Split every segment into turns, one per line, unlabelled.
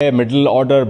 Middle order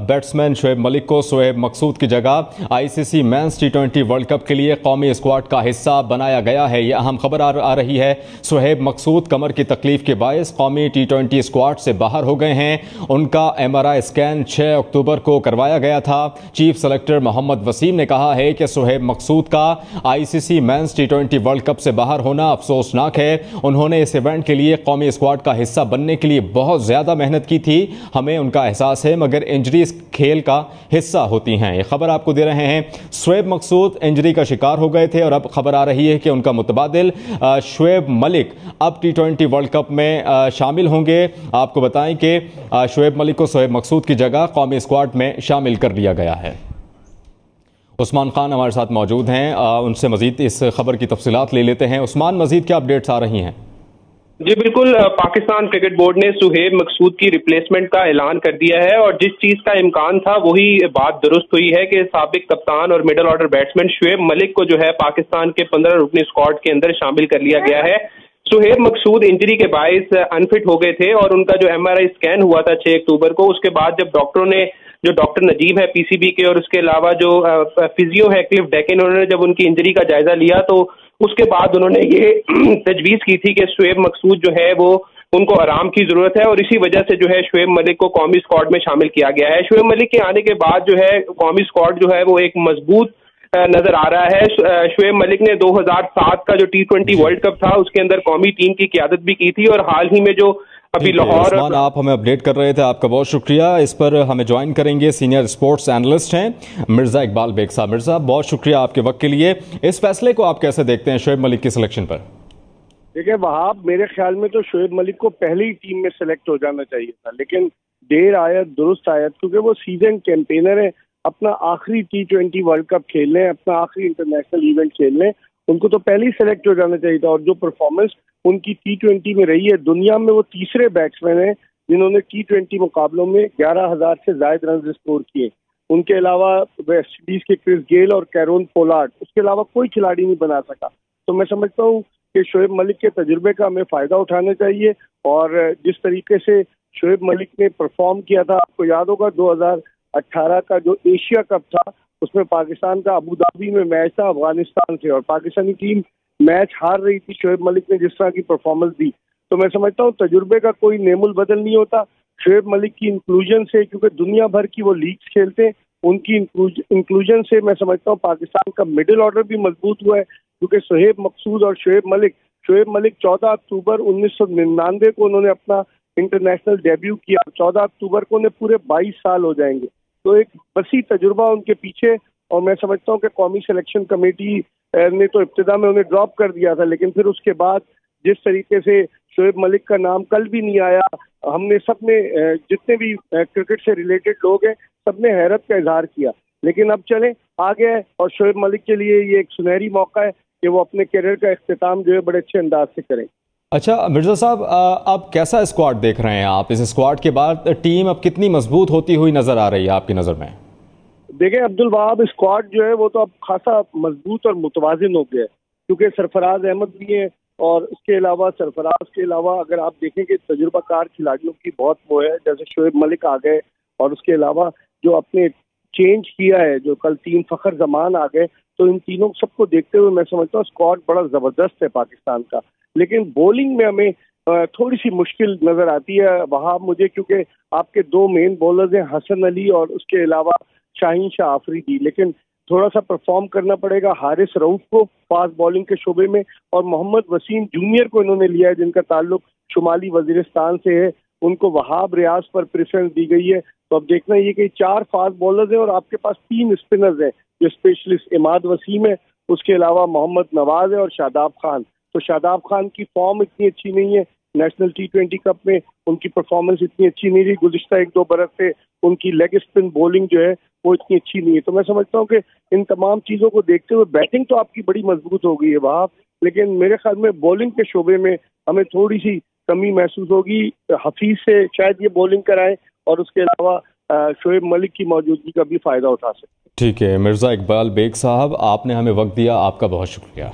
batsman Shoaib Malik को शोएब मकसूद की जगह आईसीसी मेंस टी20 वर्ल्ड कप के लिए कौमी स्क्वाड का हिस्सा बनाया गया है। यह अहम खबर आ रही है। शोएब मकसूद कमर की तकलीफ के बायस कौमी टी20 स्क्वाड से बाहर हो गए हैं। उनका MRI स्कैन 6 अक्टूबर को करवाया गया था। चीफ सेलेक्टर मोहम्मद वसीम ने कहा है कि शोएब मकसूद का आईसीसी मेंस टी20 वर्ल्ड कप से बाहर होना अफसोसनाक है। उन्होंने इस इवेंट के लिए कौमी स्क्वाड का हिस्सा बनने के लिए बहुत ज्यादा मेहनत की थी। हमें उनका एहसास है, मगर इंजरीज खेल का हिस्सा होती हैं। ये खबर आपको दे रहे हैं। शोएब मकसूद इंजरी का शिकार हो गए थे और अब खबर आ रही है कि उनका मुतबादिल शोएब मलिक अब टी20 वर्ल्ड कप में शामिल होंगे। आपको बताएं कि शोएब मलिक को शोएब मकसूद की जगह कौमी स्क्वाड में शामिल कर लिया गया है। उस्मान खान हमारे साथ मौजूद हैं, उनसे मजीद इस खबर की तफसीलात ले लेते हैं। उस्मान, मजीद क्या अपडेट्स आ रही हैं?
जी बिल्कुल, पाकिस्तान क्रिकेट बोर्ड ने शोएब मकसूद की रिप्लेसमेंट का ऐलान कर दिया है और जिस चीज का इम्कान था वही बात दुरुस्त हुई है कि साबिक कप्तान और middle order batsman Shoaib Malik को जो है पाकिस्तान के 15 रुकनी स्क्वाड के अंदर शामिल कर लिया गया है। शोएब मकसूद इंजरी के बायस अनफिट हो गए थे और उनका जो MRI स्कैन हुआ था 6 अक्टूबर को, उसके बाद जब डॉक्टरों ने, जो डॉक्टर नजीब है PCB के और उसके अलावा जो फिजियो है क्लिफ डेकिन, उन्होंने जब उनकी इंजरी का जायजा लिया तो उसके बाद उन्होंने ये तजवीज़ की थी कि शोएब मकसूद जो है वो उनको आराम की जरूरत है और इसी वजह से जो है शोएब मलिक को कौमी स्क्वाड में शामिल किया गया है। शोएब मलिक के आने के बाद जो है कौमी स्क्वाड जो है वो एक मजबूत नजर आ रहा है। शोएब मलिक ने 2007 का जो T20 वर्ल्ड कप था उसके अंदर कौमी टीम की क़ियादत भी की थी और हाल ही में जो अभी लाहौर।
आप हमें अपडेट कर रहे थे, आपका बहुत शुक्रिया। इस पर हमें ज्वाइन करेंगे सीनियर स्पोर्ट्स एनालिस्ट हैं मिर्जा इकबाल बेग साहब। मिर्जा, बहुत शुक्रिया आपके वक्त के लिए। इस फैसले को आप कैसे देखते हैं शोएब मलिक की सिलेक्शन पर?
देखिए वहाब, मेरे ख्याल में तो शोएब मलिक को पहले ही टीम में सेलेक्ट हो जाना चाहिए था, लेकिन देर आयत दुरुस्त आयत, क्योंकि वो सीजन कैंपेनर है, अपना आखिरी T20 वर्ल्ड कप खेल रहे हैं, अपना आखिरी इंटरनेशनल इवेंट खेल रहे हैं, उनको तो पहले ही सेलेक्ट हो जाना चाहिए था। और जो परफॉर्मेंस उनकी T20 में रही है, दुनिया में वो तीसरे बैट्समैन हैं जिन्होंने T20 मुकाबलों में 11,000 से ज्यादा रन स्कोर किए। उनके अलावा वेस्ट इंडीज के क्रिस गेल और कैरोन पोलार्ड, उसके अलावा कोई खिलाड़ी नहीं बना सका। तो मैं समझता हूँ कि शोएब मलिक के तजुर्बे का हमें फायदा उठाना चाहिए और जिस तरीके से शोएब मलिक ने परफॉर्म किया था, आपको याद होगा 2018 का जो एशिया कप था उसमें पाकिस्तान का अबू धाबी में मैच था अफगानिस्तान से और पाकिस्तानी टीम मैच हार रही थी। शोएब मलिक ने जिस तरह की परफॉर्मेंस दी, तो मैं समझता हूँ तजुर्बे का कोई नेमुल बदल नहीं होता। शोएब मलिक की इंक्लूजन से, क्योंकि दुनिया भर की वो लीग्स खेलते हैं, उनकी इंक्लूजन से मैं समझता हूँ पाकिस्तान का मिडिल ऑर्डर भी मजबूत हुआ है, क्योंकि शोएब मकसूद और शोएब मलिक 14 अक्टूबर 1999 को उन्होंने अपना इंटरनेशनल डेब्यू किया। 14 अक्टूबर को उन्हें पूरे 22 साल हो जाएंगे, तो एक वसी तजुर्बा उनके पीछे। और मैं समझता हूँ कि कौमी सिलेक्शन कमेटी ने तो इब्तिदा में उन्हें ड्रॉप कर दिया था, लेकिन फिर उसके बाद जिस तरीके से शोएब मलिक का नाम कल भी नहीं आया, हमने सबने, जितने भी क्रिकेट से रिलेटेड लोग हैं, सबने हैरत का इजहार किया। लेकिन अब चलें आगे, और शोएब मलिक के लिए ये एक सुनहरी मौका है कि वो अपने करियर का इख्तिताम जो है बड़े अच्छे अंदाज से करें।
अच्छा मिर्जा साहब, अब कैसा स्क्वाड देख रहे हैं आप? इस स्क्वाड के बाद टीम अब कितनी मजबूत होती हुई नजर आ रही है आपकी नजर में?
देखें अब्दुल वहाब, स्क्वाड जो है वो तो अब खासा मजबूत और मुतवाजिन हो गया है, क्योंकि सरफराज अहमद भी है और उसके अलावा सरफराज के अलावा अगर आप देखें कि तजुर्बाकार खिलाड़ियों की बहुत वो है, जैसे शोएब मलिक आ गए और उसके अलावा जो अपने चेंज किया है, जो कल 3 फखर जमान आ गए, तो इन तीनों सबको देखते हुए मैं समझता हूँ स्क्वाड बड़ा जबरदस्त है पाकिस्तान का। लेकिन बॉलिंग में हमें थोड़ी सी मुश्किल नजर आती है वहां मुझे, क्योंकि आपके 2 मेन बॉलर्स हैं हसन अली और उसके अलावा शाहीन शाह आफरीदी, लेकिन थोड़ा सा परफॉर्म करना पड़ेगा हारिस रऊफ को फास्ट बॉलिंग के शोबे में, और मोहम्मद वसीम जूनियर को इन्होंने लिया है जिनका ताल्लुक शुमाली वजीरिस्तान से है, उनको वहाब रियाज पर प्रेफरेंस दी गई है। तो अब देखना ये कि 4 फास्ट बॉलर्स हैं और आपके पास 3 स्पिनर्स हैं जो स्पेशलिस्ट इमाद वसीम है, उसके अलावा मोहम्मद नवाज है और शादाब खान। तो शादाब खान की फॉर्म इतनी अच्छी नहीं है, नेशनल T20 कप में उनकी परफॉर्मेंस इतनी अच्छी नहीं रही, गुज़िश्ता 1-2 बरस से उनकी लेग स्पिन बॉलिंग जो है वो इतनी अच्छी नहीं है। तो मैं समझता हूँ कि इन तमाम चीज़ों को देखते हुए बैटिंग तो आपकी बड़ी मजबूत हो गई है वहाँ, लेकिन मेरे ख्याल में बॉलिंग के शोबे में हमें थोड़ी सी कमी महसूस होगी। हफीज से शायद ये बॉलिंग कराएं और उसके अलावा शोएब मलिक की मौजूदगी का भी फायदा उठा सकते हैं।
ठीक है मिर्जा इकबाल बेग साहब, आपने हमें वक्त दिया, आपका बहुत शुक्रिया।